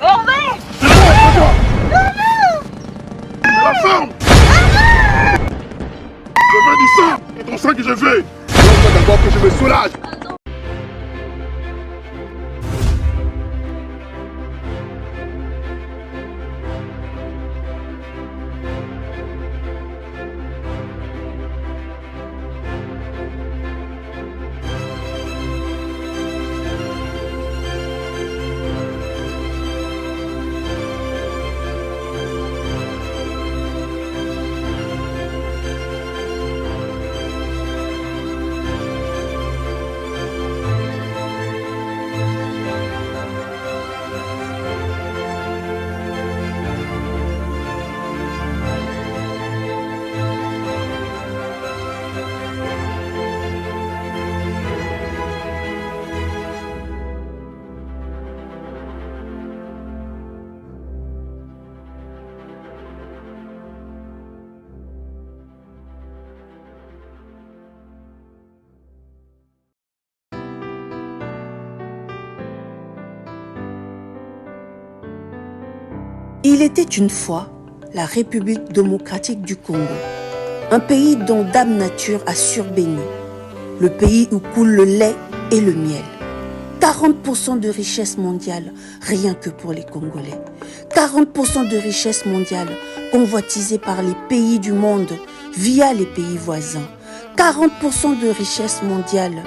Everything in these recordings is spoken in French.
Hervé! La femme! Je veux du sang! C'est ton sang que je veux! Laisse-moi d'abord que je me soulage! Il était une fois la République démocratique du Congo, un pays dont Dame Nature a surbéni, le pays où coule le lait et le miel. 40% de richesse mondiale, rien que pour les Congolais. 40% de richesse mondiale convoitisée par les pays du monde via les pays voisins. 40% de richesse mondiale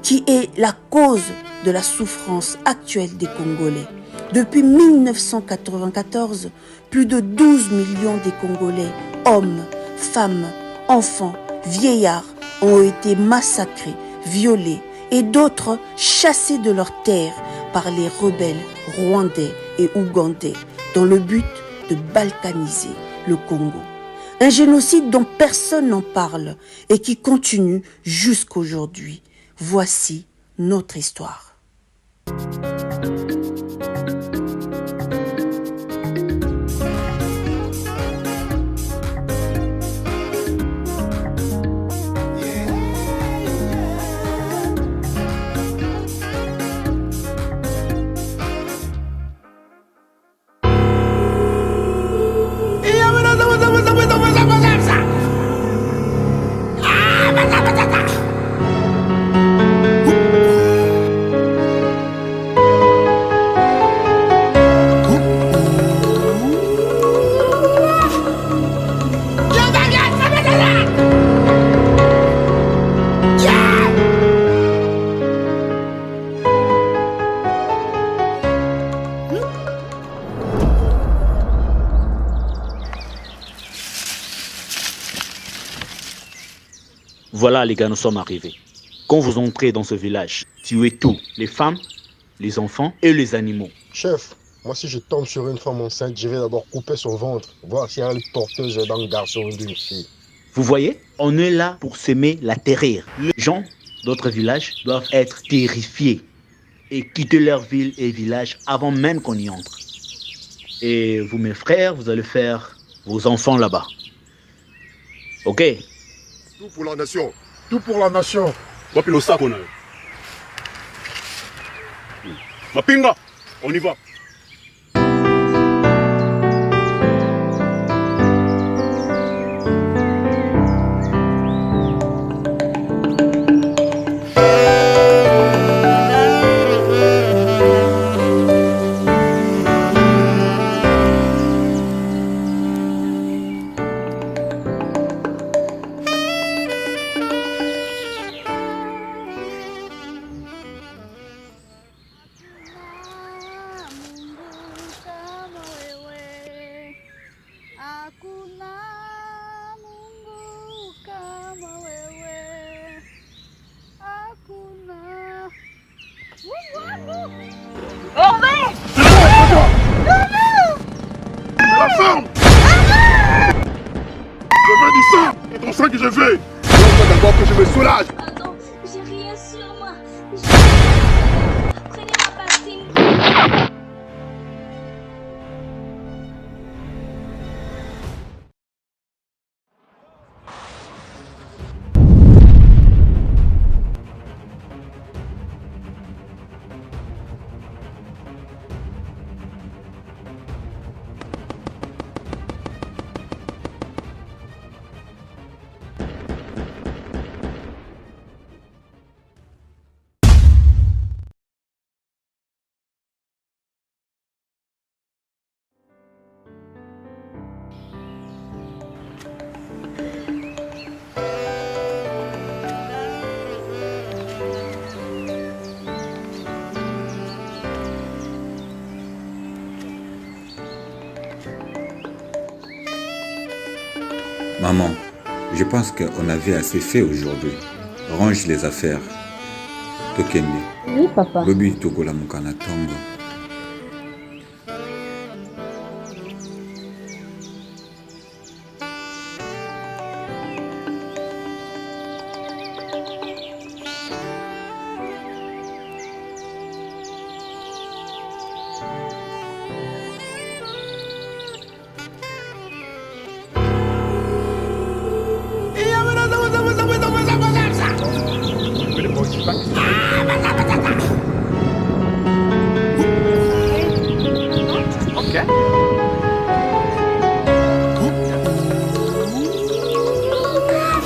qui est la cause de la souffrance actuelle des Congolais. Depuis 1994, plus de 12 millions de Congolais, hommes, femmes, enfants, vieillards, ont été massacrés, violés et d'autres chassés de leurs terres par les rebelles rwandais et ougandais dans le but de balkaniser le Congo. Un génocide dont personne n'en parle et qui continue jusqu'aujourd'hui. Voici notre histoire. Voilà les gars, nous sommes arrivés. Quand vous entrez dans ce village, tuez tout, les femmes, les enfants et les animaux. Chef, moi si je tombe sur une femme enceinte, je vais d'abord couper son ventre, voir si elle est porteuse d'un garçon ou d'une fille. Vous voyez, on est là pour semer la terreur. Les gens d'autres villages doivent être terrifiés et quitter leur ville et village avant même qu'on y entre. Et vous, mes frères, vous allez faire vos enfants là-bas. Ok? Tout pour la nation! Tout pour la nation. Wapilo Sakona. Mapinga, on y va! Hervé! La femme! Je veux du sang! C'est ton sang que je veux! Laisse-moi d'abord que je me soulage! Pardon, j'ai rien sur moi. Prenez ma pastille. Maman, je pense qu'on avait assez fait aujourd'hui. Range les affaires. Tokende. Oui, papa. Lobi tokola mukana tongo.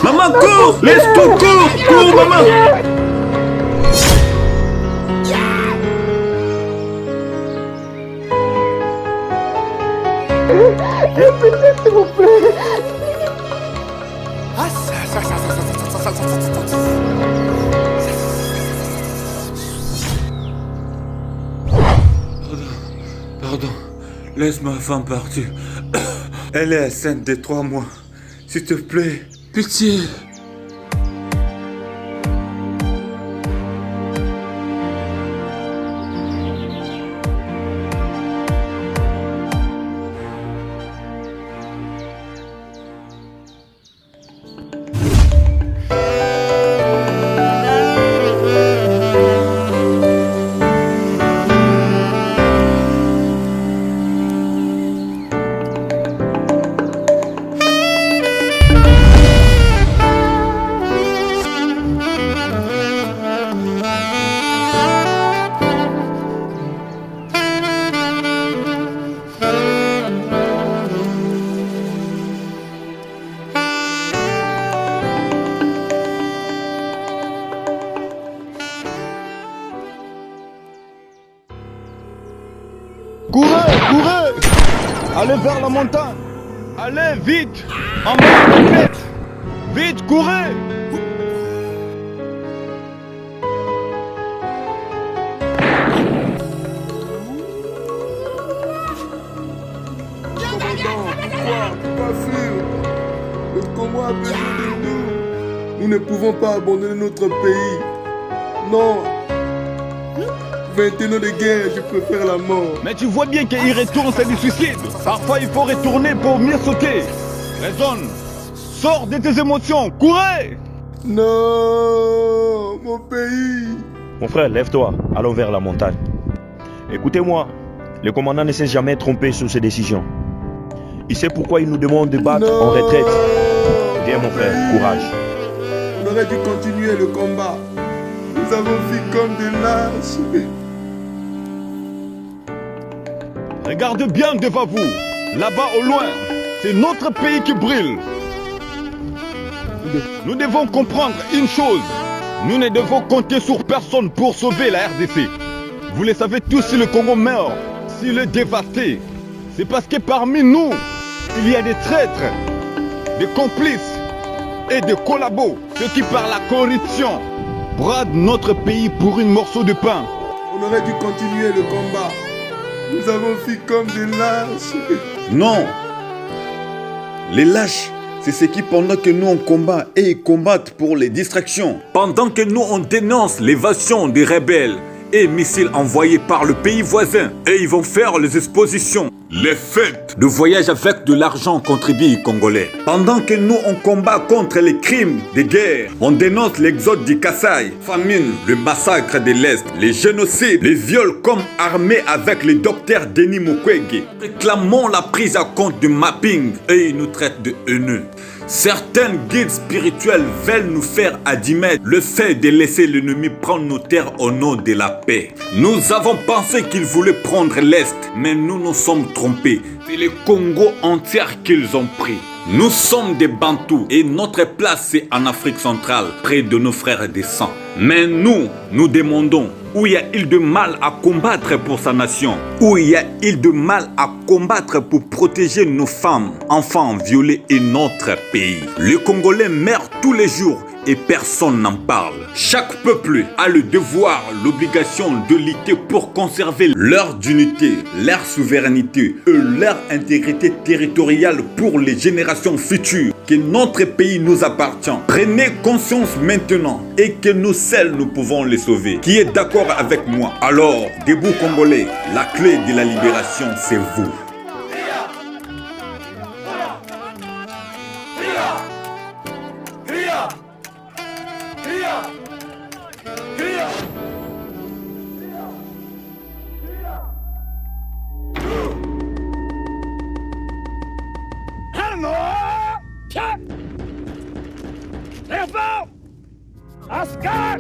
Maman, cours! Laisse tout, cours! Cours, maman! S'il vous plaît. Pardon, laisse ma femme partir. Elle est enceinte de 3 mois. S'il te plaît, pitié. Courez, courez! Allez vers la montagne! Allez, vite! En bas de la tête! Vite, courez! Commandant, pourquoi fuir? Le Congo a besoin de nous. Nous ne pouvons pas abandonner notre pays. Non. 21 ans de guerre, je préfère la mort. Mais tu vois bien qu'il retourne, c'est du suicide. Parfois, il faut retourner pour mieux sauter. Raisonne. Sors de tes émotions. Courez! Non, mon pays. Mon frère, lève-toi. Allons vers la montagne. Écoutez-moi. Le commandant ne s'est jamais trompé sur ses décisions. Il sait pourquoi il nous demande de battre en retraite. Viens, mon frère. Courage. On aurait dû continuer le combat. Nous avons fait comme des lâches. Regarde bien devant vous. Là-bas au loin, c'est notre pays qui brûle. Nous devons comprendre une chose. Nous ne devons compter sur personne pour sauver la RDC. Vous le savez tous, si le Congo meurt, s'il est dévasté, c'est parce que parmi nous, il y a des traîtres, des complices et des collabos, ceux qui par la corruption bradent notre pays pour un morceau de pain. On aurait dû continuer le combat. Nous avons fait comme des lâches. Non. Les lâches, c'est ceux qui, pendant que nous on combat, et ils combattent pour les distractions. Pendant que nous on dénonce l'évasion des rebelles et missiles envoyés par le pays voisin, et ils vont faire les expositions, les fêtes, le voyage avec de l'argent contribué congolais. Pendant que nous on combat contre les crimes de guerre, on dénonce l'exode du Kassai, famine, le massacre de l'Est, les génocides, les viols comme armés avec le docteur Denis Mukwege. Réclamons la prise à compte du mapping et ils nous traitent de haineux. Certains guides spirituels veulent nous faire admettre le fait de laisser l'ennemi prendre nos terres au nom de la paix. Nous avons pensé qu'ils voulaient prendre l'Est, mais nous nous sommes trompés. C'est le Congo entier qu'ils ont pris. Nous sommes des Bantous et notre place c'est en Afrique centrale, près de nos frères des sangs. Mais nous demandons, où y a-t-il de mal à combattre pour sa nation? Où y a-t-il de mal à combattre pour protéger nos femmes, enfants violés et notre pays? Les Congolais meurent tous les jours. et personne n'en parle. Chaque peuple a le devoir, l'obligation de lutter pour conserver leur dignité, leur souveraineté et leur intégrité territoriale pour les générations futures. Que notre pays nous appartient. Prenez conscience maintenant et que nous seuls nous pouvons les sauver. Qui est d'accord avec moi? Alors, debout Congolais, la clé de la libération, c'est vous. Oscar!